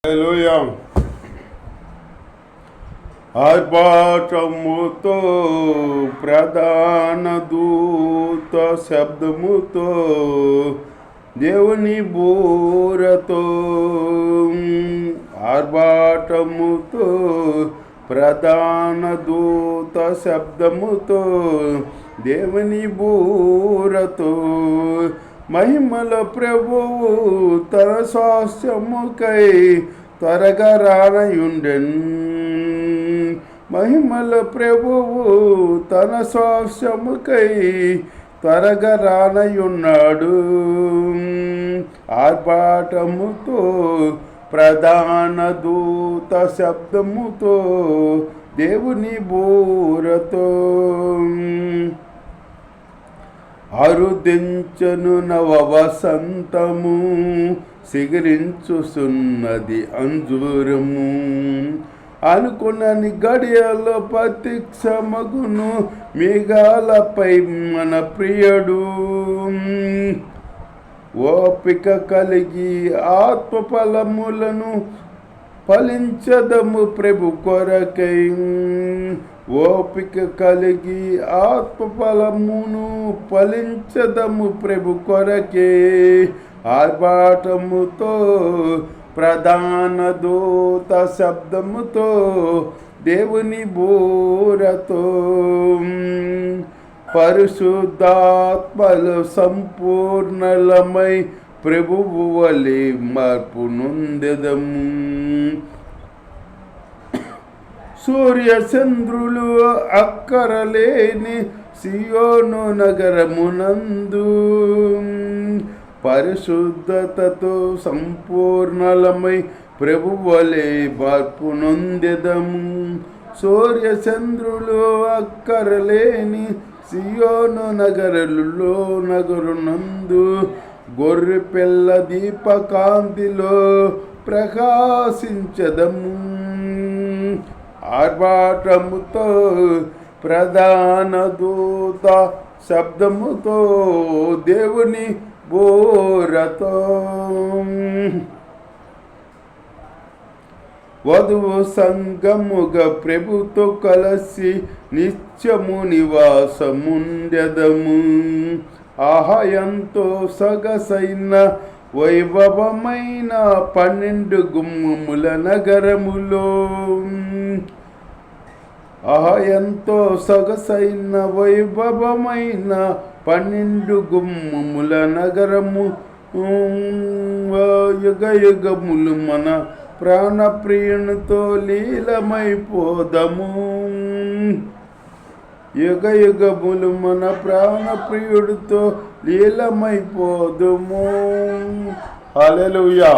హల్లెలూయా. ఆర్భాటముతో ప్రధాన దూత శబ్దముతో దేవుని బూరతో, ఆర్భాటముతో ప్రధాన దూత శబ్దముతో దేవుని బూరతో మహిమల ప్రభువు తన స్వాస్థ్యముకై త్వరగా రానయుండెన్. మహిమల ప్రభువు తన స్వాస్థ్యముకై త్వరగా రానయున్నాడు. ఆర్భాటముతో ప్రధాన దూత శబ్దముతో దేవుని బూరతో అరుదించను నవ వసంతము, సిగరించుసున్నది అంజూరము. అనుకున్నని గడియలో ప్రత్యక్షమగును మేఘాలపై మన ప్రియుడు. ఓపిక కలిగి ఆత్మ ఫలములను ఫలించదము ప్రభు కొరకై. ఓపిక కలిగి ఆత్మ ఫలమును ఫలించదము ప్రభు కొరకే. ఆర్భాటముతో ప్రధాన దూత శబ్దముతో దేవుని బూరతో పరిశుద్ధాత్మలు సంపూర్ణలమై ప్రభువు వలె మార్పు నొందెదము. సూర్య చంద్రులు అక్కరలేని సియోను నగరమునందు పరిశుద్ధతతో సంపూర్ణలమై ప్రభువు వలె మార్పు నొందెదము. సూర్య చంద్రులు అక్కరలేని సియోను నగరునందు గొర్రె పిల్ల దీపకాంతిలో ప్రకాశించదము. ఆర్భాటముతో ప్రధాన దూత శబ్దముతో దేవుని బూరతో వధువు సంగముగా ప్రభుతో కలిసి నిత్యము నివాసముండెదము. ఆహా ఎంతో సొగసైన వైభవమైన 12 గుమ్మముల నగరములో, ఆహా ఎంతో సొగసైన వైభవమైన 12 గుమ్మముల నగరము. యుగ యుగములు మన ప్రాణప్రియునితో లీలమైపోదము. యుగ యుగములు మన ప్రాణప్రియుడితో లీలమైపోదుము. హల్లెలూయా.